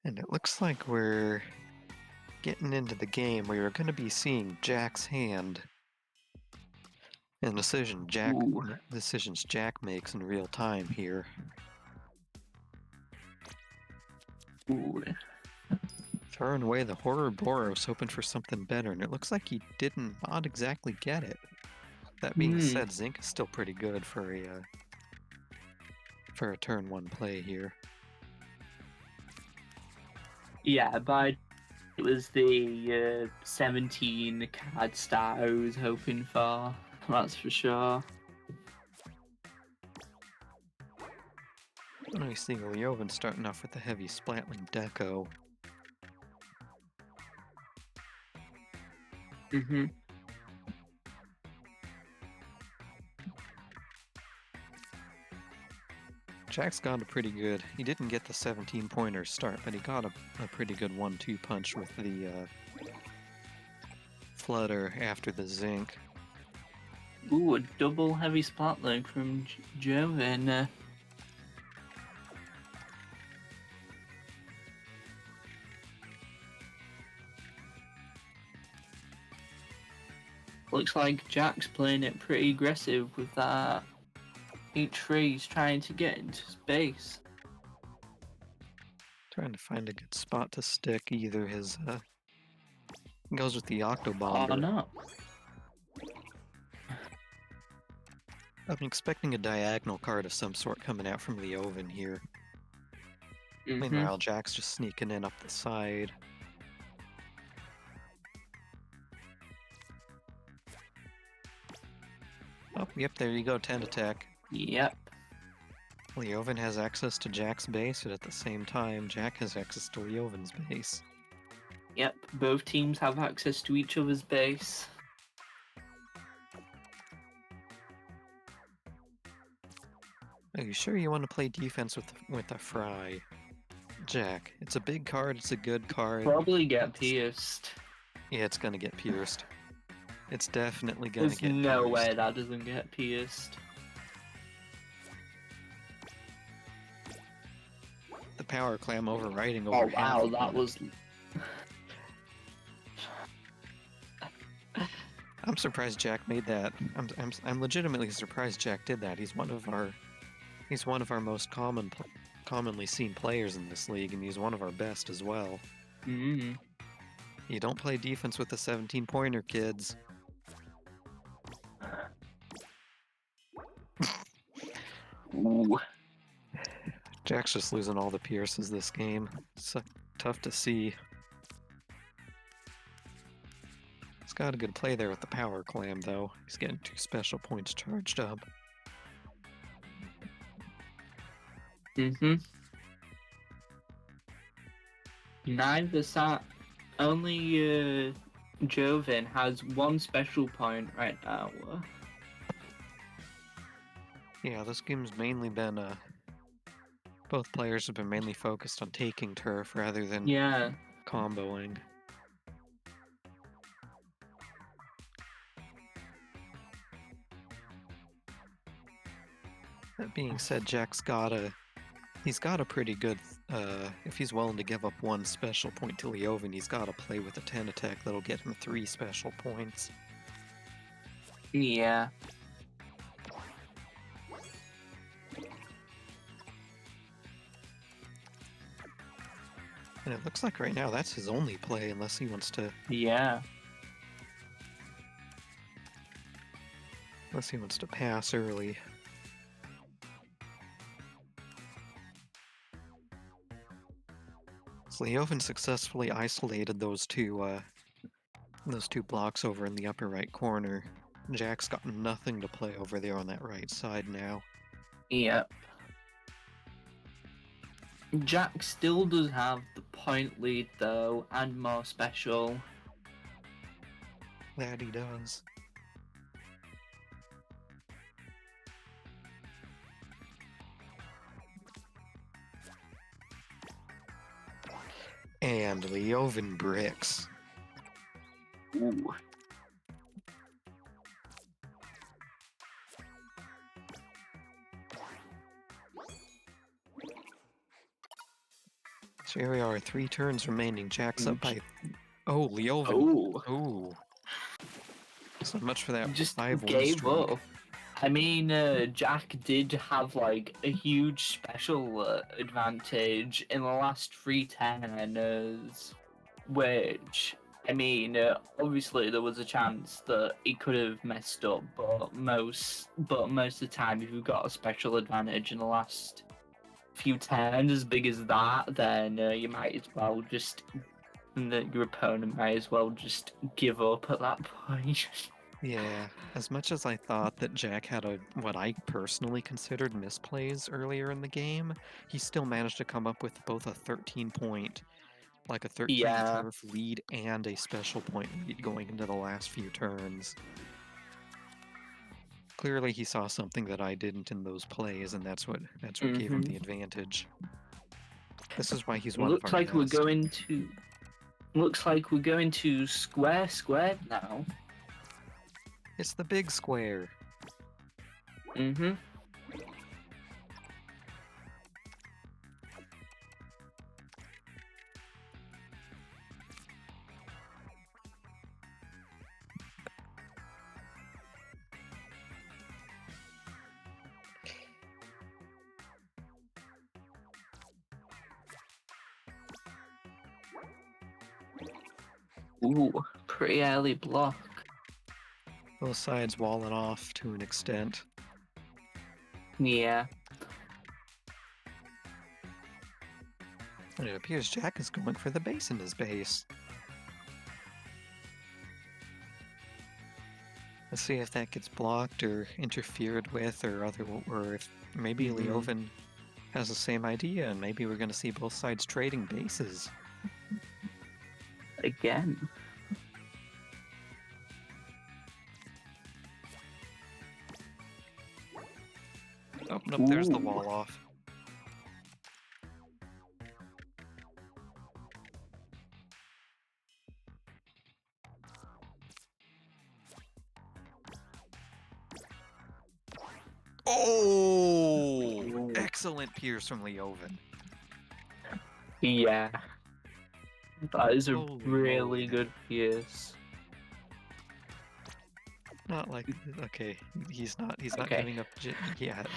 And it looks like we're getting into the game where you're going to be seeing Jack's hand and decisions Jack makes in real time here. Ooh. Throwing away the Horror Boros, hoping for something better, and it looks like he did not exactly get it. That being said, Zinc is still pretty good for a turn one play here. Yeah, but it was the 17 card start I was hoping for. That's for sure. I see Ljovynn starting off with the heavy Splatling Deco. Jack's got a pretty good... He didn't get the 17-pointer start, but he got a pretty good 1-2 punch with the Flutter after the Zinc. Ooh, a double heavy Splatling from Ljovynn. Looks like Jack's playing it pretty aggressive with that H3. He's trying to get into space. Trying to find a good spot to stick either his... goes with the Octobomber. Oh, no. I'm expecting a diagonal card of some sort coming out from Ljovynn here. Meanwhile, Jack's just sneaking in up the side. Oh, yep, there you go, 10 attack. Yep. Ljovynn has access to Jack's base, but at the same time, Jack has access to Ljovynn's base. Yep, both teams have access to each other's base. Are you sure you want to play defense with a Fry? Jack, it's a big card, it's a good card. Probably get pierced. Yeah, it's gonna get pierced. It's definitely gonna get pierced. There's no way that doesn't get pierced. The Power Clam overriding over half. Oh wow, that was... I'm surprised Jack made that. I'm legitimately surprised Jack did that. He's one of our most commonly seen players in this league, and he's one of our best as well. You don't play defense with a 17-pointer, kids. Ooh. Jack's just losing all the pierces this game. It's tough to see. He's got a good play there with the Power Clam, though. He's getting 2 special points charged up. Neither side. Only Ljovynn has 1 special point right now. Yeah, this game's mainly been both players have been mainly focused on taking turf rather than comboing. That being said, Jack's got a pretty good, if he's willing to give up 1 special point to Ljovynn, he's got to play with a 10 attack that'll get him 3 special points. Yeah. And it looks like right now that's his only play, unless he wants to... Yeah. Unless he wants to pass early. So Ljovynn successfully isolated those two blocks over in the upper right corner. Jack's got nothing to play over there on that right side now. Yep. Jack still does have the point lead though, and more special. That he does. And Ljovynn bricks. Ooh. Here we are, 3 turns remaining. Jack's up by... Oh, Ljovynn. Oh, Oh. So much for that just 5-1 gave streak. up. I mean, Jack did have like a huge special advantage in the last 3 turners, which I mean, obviously there was a chance that he could have messed up, but most of the time, if you've got a special advantage in the last few turns as big as that, then you might as well just, your opponent might as well just give up at that point. Yeah, as much as I thought that Jack had what I personally considered misplays earlier in the game, he still managed to come up with both a 13-point, like a 13 Yeah. turf lead and a special point lead going into the last few turns. Clearly he saw something that I didn't in those plays, and that's what gave him the advantage. This is why he's one of Looks our like we're best. going to. Looks like we're going to square now. It's the big square. Mm-hmm. Ooh, pretty early block. Both sides walling off to an extent. Yeah. And it appears Jack is going for the base in his base. Let's see if that gets blocked or interfered with, or if maybe Ljovynn has the same idea, and maybe we're going to see both sides trading bases. Again. Oh, nope, there's the wall off. Oh! Excellent pierce from Ljovynn. Yeah. That is a Holy really moly. good pierce. Not like, okay, he's not Okay. giving up yet.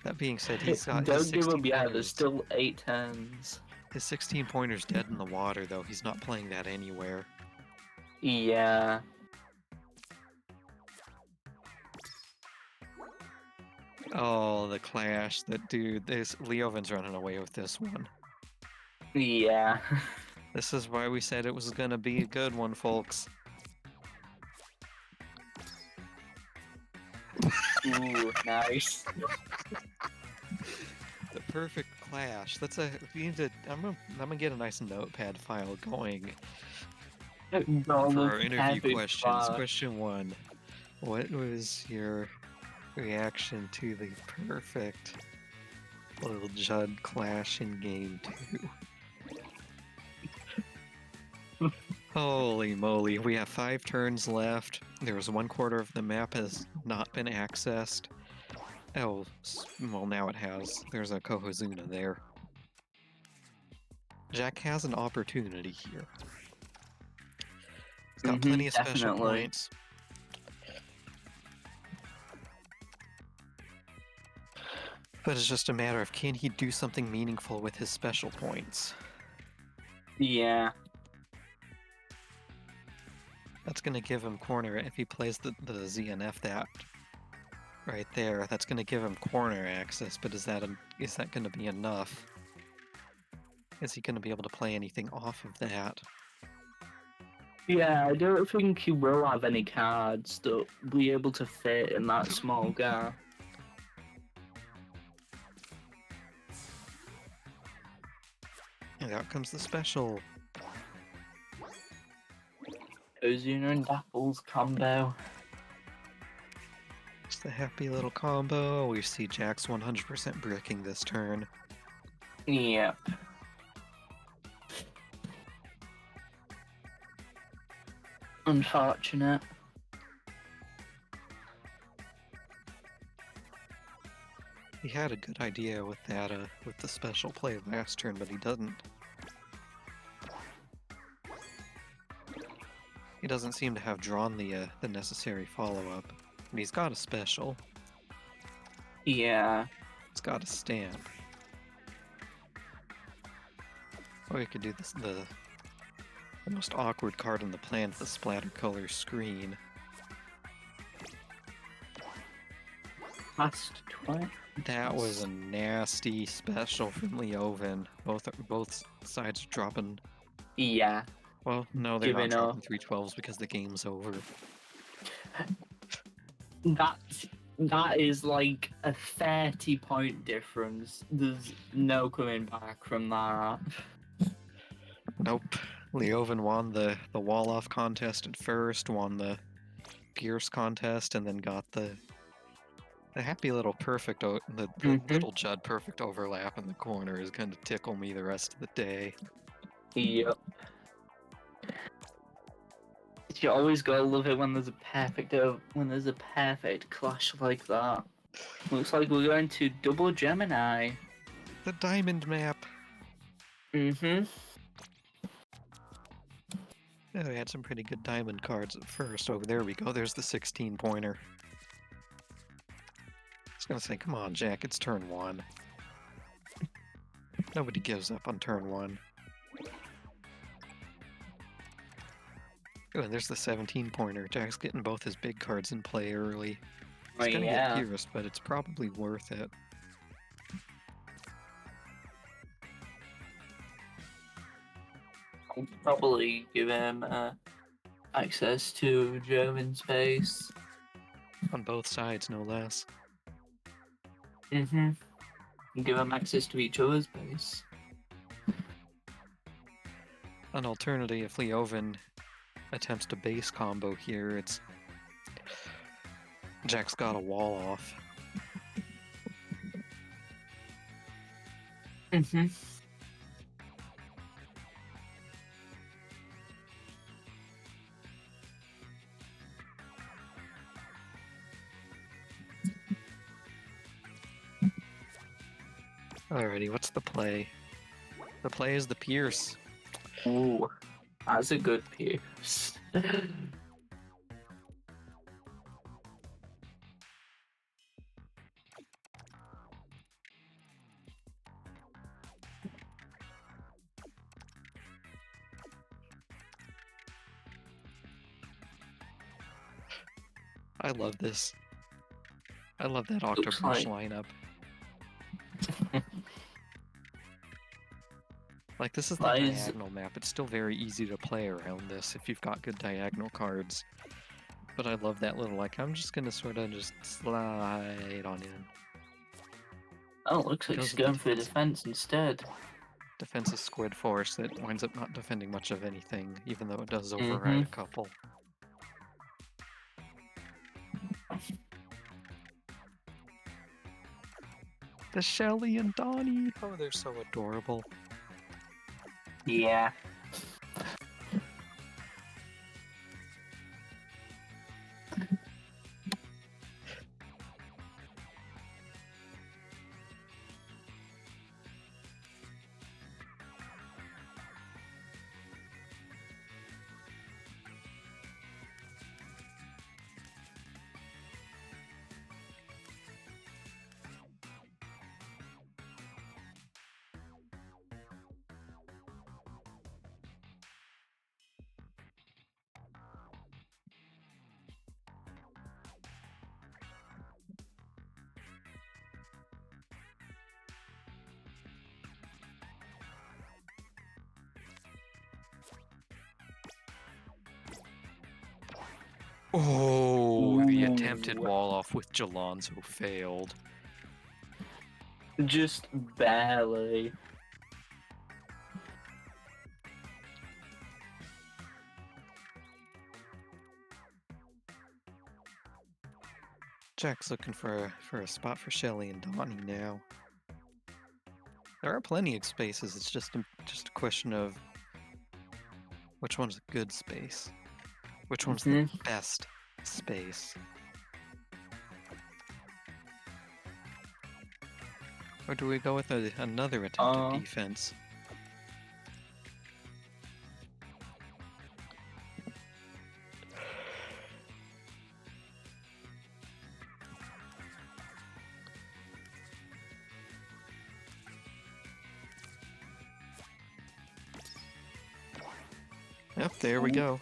That being said, he's got his Don't give 16 up yet, pointers. there's still 8 turns. His 16 pointers dead in the water, though. He's not playing that anywhere. Yeah. Oh, the clash. That dude, Ljovynn's running away with this one. Yeah. This is why we said it was gonna be a good one, folks. Ooh, nice. The perfect clash. We need to. I'm gonna get a nice notepad file going for our interview questions. Question 1: what was your reaction to the perfect little Judd clash in game 2? Holy moly, we have 5 turns left. There's 1/4 of the map has not been accessed. Oh, well, now it has. There's a Kohozuna there. Jack has an opportunity here. He's got plenty of special points. But it's just a matter of, can he do something meaningful with his special points? Yeah. That's going to give him corner. If he plays the ZNF that right there, that's going to give him corner access, but is that going to be enough? Is he going to be able to play anything off of that? Yeah, I don't think he will have any cards that will be able to fit in that small gap. And out comes the special. Ozuna and Dapple's combo. It's the happy little combo. We see Jack's 100% bricking this turn. Yep. Unfortunate. He had a good idea with that, with the special play last turn, but he doesn't doesn't seem to have drawn the necessary follow-up. But he's got a special. Yeah. It's got a stamp. Or we could do this, the most awkward card on the planet, the splatter color screen. Past 20. That was a nasty special from Ljovynn. Both sides are dropping. Yeah. Well, no, they're not Giving up. dropping 312s because the game's over. That is like a 30-point difference. There's no coming back from that. Nope. Ljovynn won the wall-off contest at first, won the Pierce contest, and then got the happy little perfect, the little Judd perfect overlap in the corner is going to tickle me the rest of the day. Yep. You always gotta love it when there's a perfect clash like that. Looks like we're going to double Gemini. The diamond map. Mm-hmm. Yeah, we had some pretty good diamond cards at first. Oh, there we go. There's the 16-pointer. I was gonna say, come on, Jack, it's turn 1. Nobody gives up on turn 1. Oh, and there's the 17-pointer. Jack's getting both his big cards in play early. He's gonna get pierced, but it's probably worth it. I'll probably give him access to German space. On both sides, no less. Mm-hmm. Give him access to each other's base. An alternative, if Ljovynn attempts to base combo here, it's Jack's got a wall off. Mm-hmm. Alrighty, what's the play? The play is the Pierce. Ooh, that's a good Pierce. I love this. I love that Octobrush lineup. Like, this is the diagonal map. It's still very easy to play around this if you've got good diagonal cards. But I love that little, like, I'm just gonna sort of just slide on in. Oh, looks like he's going for defense instead. Defensive squid force that winds up not defending much of anything, even though it does override a couple. The Shelly and Donnie! Oh, they're so adorable. Yeah. Oh, the attempted wall off with Jalonzo failed. Just barely. Jack's looking for a spot for Shelly and Donnie now. There are plenty of spaces. It's just a question of which one's a good space, which one's the best space. Or do we go with another attempted defense? Yep, there we go.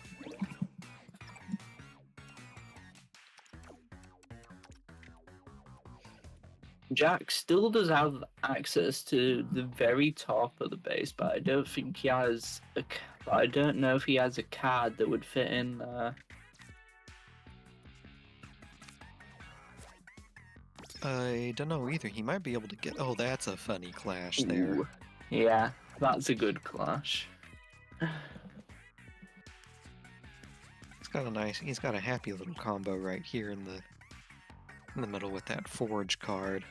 Jack still does have access to the very top of the base, but I don't think he has I don't know if he has a card that would fit in there. I don't know either. He might be able to get... Oh, that's a funny clash there. Ooh. Yeah, that's a good clash. He's got a happy little combo right here in the middle with that Forge card.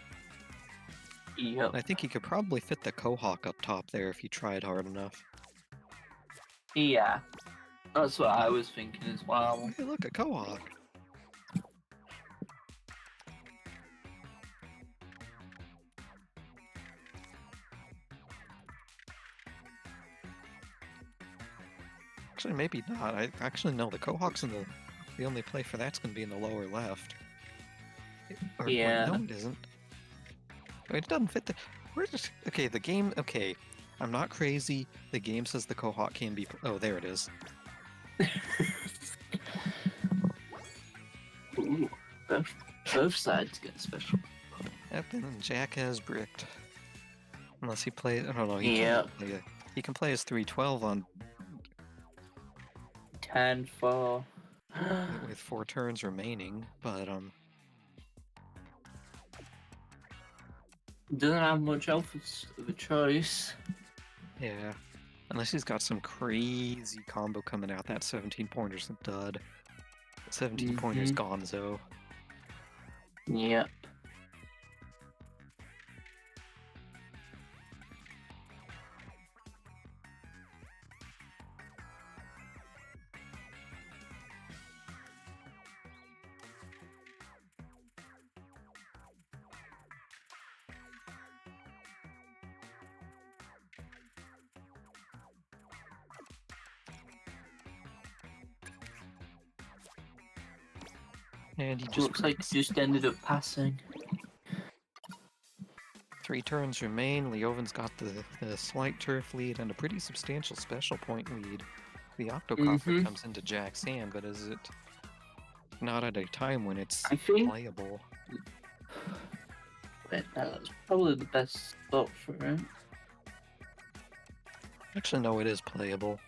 Yep. I think he could probably fit the Quahog up top there if he tried hard enough. Yeah, that's what I was thinking as well. Hey, look, a Quahog. Actually, maybe not. Actually, no, the Quahog's in the only play for that's going to be in the lower left. Or, Yeah. wait, no, it isn't. Wait, it doesn't fit the... Okay, the game... Okay, I'm not crazy. The game says the Quahog can be... Oh, there it is. Ooh, both sides get special. Yep, and Jack has bricked. Unless he plays... I don't know, he can play his 312 on 10-4. with 4 turns remaining, but Doesn't have much else of a choice. yeah. Unless he's got some crazy combo coming out, that 17 pointer's a dud. 17 pointer's gonzo. Yep. And he just Looks like he just ended up passing. 3 turns remain. Ljovynn's got the slight turf lead and a pretty substantial special point lead. The Octocopter comes into Jack's hand, but is it not at a time when it's playable? Wait, that's probably the best spot for it. Actually, no, it is playable.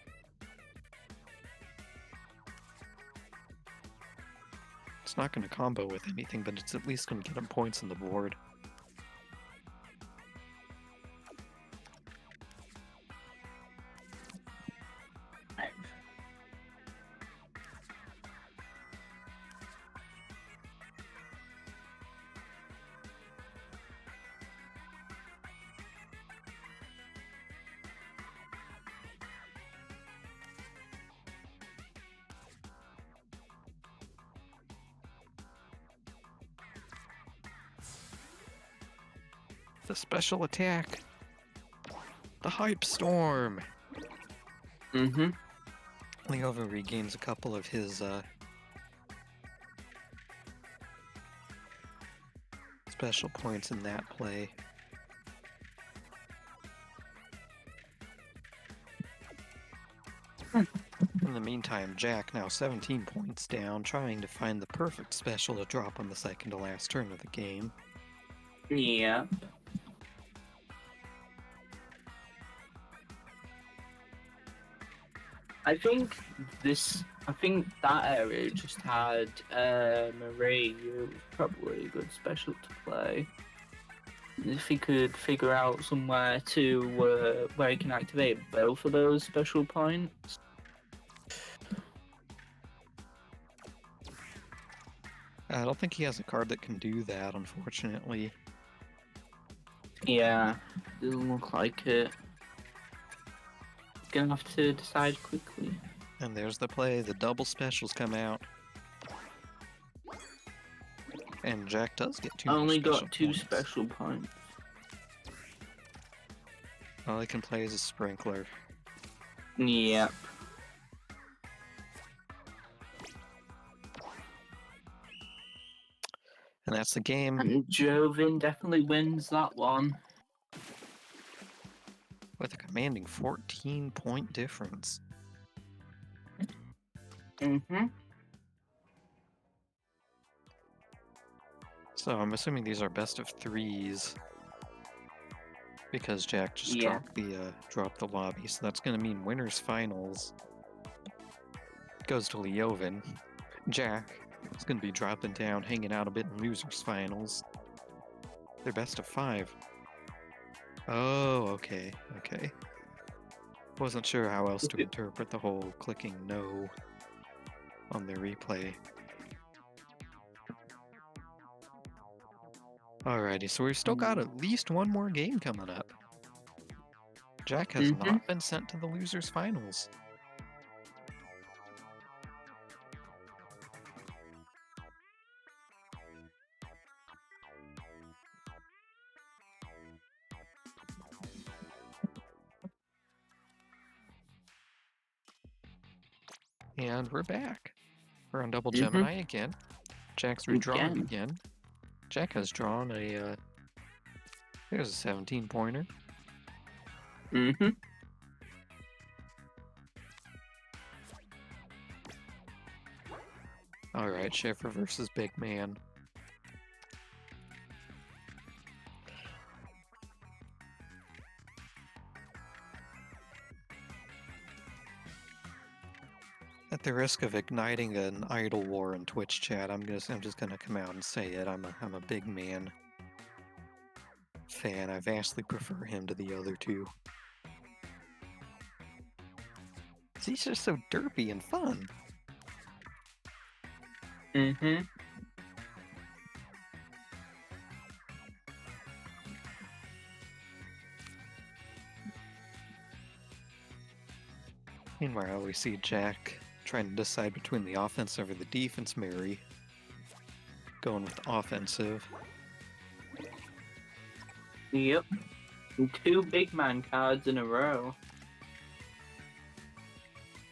It's not going to combo with anything, but it's at least going to get him points on the board. The special attack! The Hype Storm! Ljovynn regains a couple of his special points in that play. In the meantime, Jack, now 17 points down, trying to find the perfect special to drop on the second to last turn of the game. Yeah. I think that area just had Marie, who was probably a good special to play. If he could figure out somewhere to where he can activate both of those special points. I don't think he has a card that can do that, unfortunately. Yeah, doesn't look like it. Gonna have to decide quickly. And there's the play. The double specials come out. And Jack does get 2 Only special got 2 points. special points. All he can play is a sprinkler. Yep. And that's the game. And Ljovynn definitely wins that one. With a commanding 14-point difference. Mm-hmm. So I'm assuming these are best of threes because Jack just Yeah. dropped the lobby. So that's gonna mean winners finals goes to Ljovynn. Jack is gonna be dropping down, hanging out a bit in losers finals. They're best of 5. Oh, okay, okay. Wasn't sure how else to interpret the whole clicking no on their replay. Alrighty, so we've still got at least one more game coming up. Jack has not been sent to the losers finals. And we're back. We're on double Gemini again. Jack's redrawing again. Jack has drawn a, there's a 17-pointer. Mm-hmm. Alright, Schiffer versus Big Man. At the risk of igniting an idol war in Twitch chat, I'm just gonna come out and say it. I'm a Big Man fan. I vastly prefer him to the other two. He's just so derpy and fun. Mm-hmm. Meanwhile, we see Jack trying to decide between the offensive or the defense Mary. Going with offensive. Yep. 2 big man cards in a row.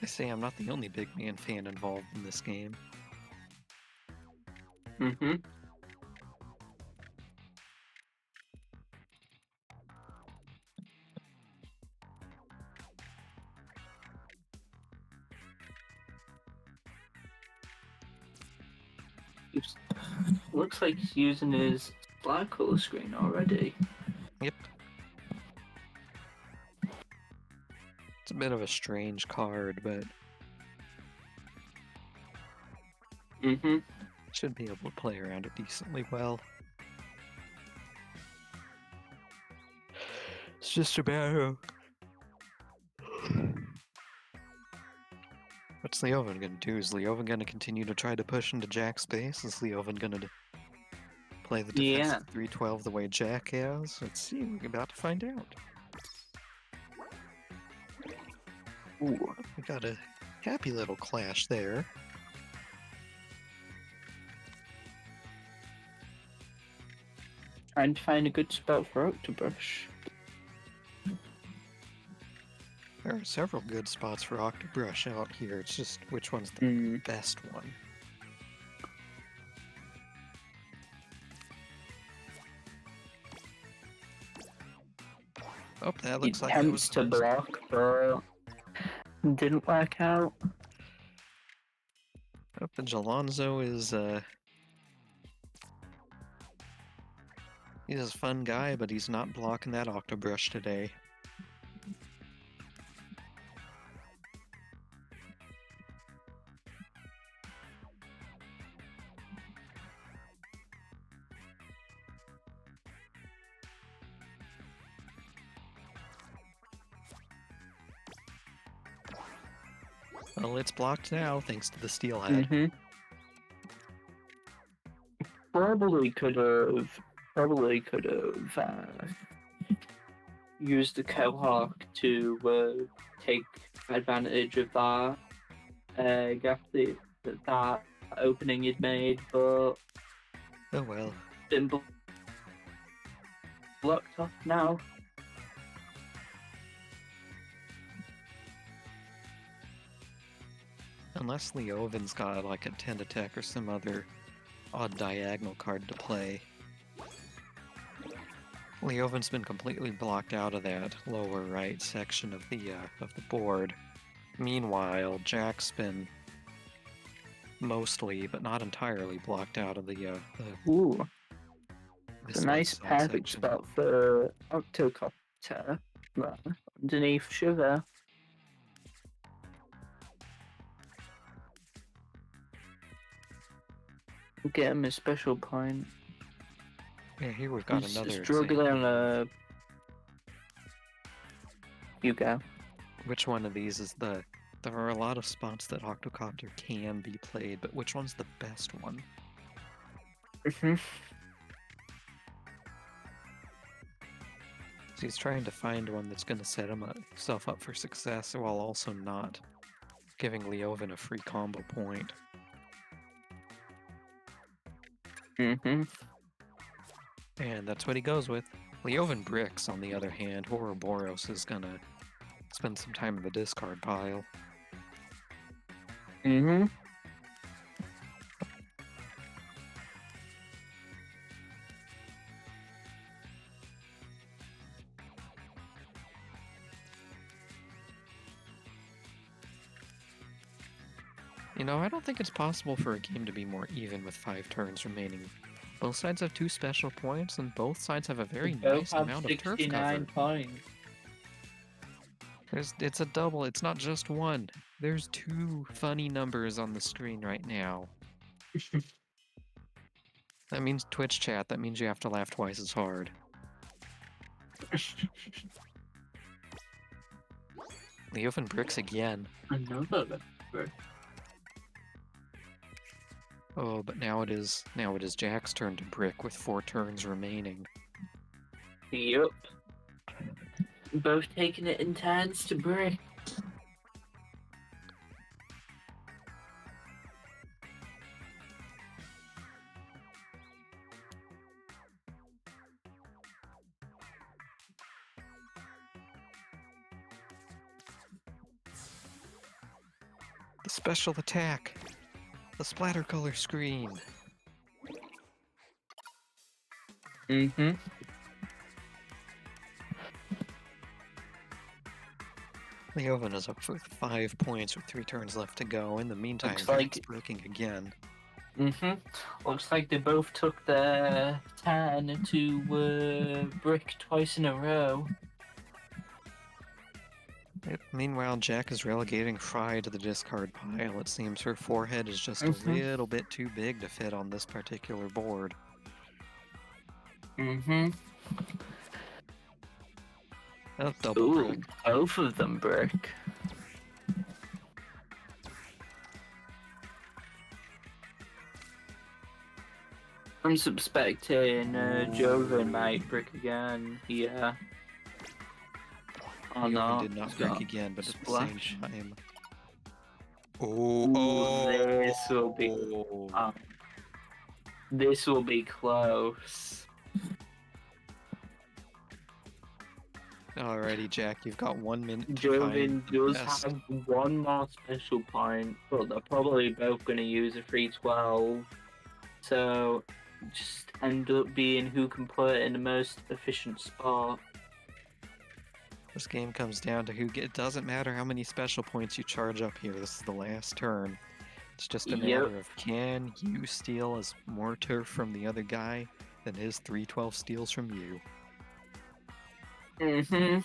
I say I'm not the only Big Man fan involved in this game. Mm-hmm. Looks like he's using his black color screen already. Yep. It's a bit of a strange card, but Mm-hmm. should be able to play around it decently well. It's just a matter of... What's Ljovynn gonna do? Is Ljovynn gonna continue to try to push into Jack's space? Is Ljovynn gonna play the defensive 312 the way Jack has? Let's see, we're about to find out. Ooh, we got a happy little clash there. Trying to find a good spot for Octobrush. There are several good spots for Octobrush out here. It's just which one's the best one. Oh, that looks like it was to block, but didn't work out. Oh, and Alonzo is he's a fun guy, but he's not blocking that Octobrush today. Well, it's blocked now, thanks to the steelhead. Mm-hmm. Probably could have used the Cohawk to take advantage of that gap that opening he'd made, but Oh well. been blocked off now. Unless Ljovynn's got like a 10 attack or some other odd diagonal card to play. Ljovynn's been completely blocked out of that lower right section of the board. Meanwhile, Jack's been mostly, but not entirely, blocked out of the Ooh, it's this a nice left side perfect section. spot for Octocopter. There, underneath Sugar. Get him a special point. Yeah, here we've got He's another struggling example. on You go. Which one of these is the... There are a lot of spots that Octocopter can be played, but which one's the best one? Mhm. So he's trying to find one that's going to set himself up for success while also not giving Ljovynn a free combo point. Mhm. And that's what he goes with. Ljovynn bricks, on the other hand. Ouroboros is going to spend some time in the discard pile. Mhm. You know, I don't think it's possible for a game to be more even with 5 turns remaining. Both sides have 2 special points, and both sides have a very They both nice have amount of turf 69 cover. points. It's a double, it's not just one. There's 2 funny numbers on the screen right now. That means Twitch chat, that means you have to laugh twice as hard. Ljovynn bricks again. Another number. Oh, but now it is Jack's turn to brick with 4 turns remaining. Yup. Both taking it in turns to brick. The special attack! The splatter color screen! Mhm. Ljovynn is up for 5 points with 3 turns left to go. In the meantime, Looks Jack's like- bricking again. Mhm. Looks like they both took their turn to brick twice in a row. Meanwhile, Jack is relegating Fry to the discard pile. It seems her forehead is just a Mhm. little bit too big to fit on this particular board. Mhm. Oh, double Ooh, brick. both of them brick. I'm suspecting Ljovynn might brick again. Yeah. Oh Ljovynn no. did not he's brick got again, but at the splash. same time. Ooh, this will be. This will be close. Alrighty, Jack, you've got 1 minute to Ljovynn find the does best. have one more special point, but they're probably both going to use a 312. So just end up being who can put it in the most efficient spot. This game comes down to it doesn't matter how many special points you charge up here. This is the last turn. It's just a Yep. matter of can you steal as more turf from the other guy than his 312 steals from you. Mhm.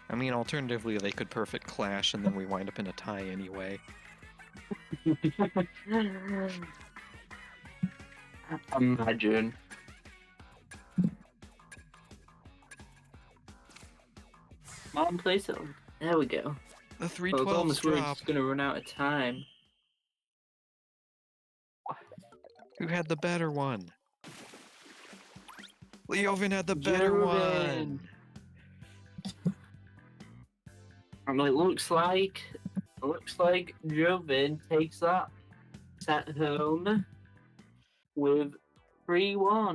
I mean, alternatively, they could perfect clash and then we wind up in a tie anyway. Imagine. Come on, place it. There we go. The Well, it's 312's almost we're drop. just gonna run out of time. Who had the better one? Ljovynn had the better Ljovynn. one! And it looks like Ljovynn takes that set home with 3-1.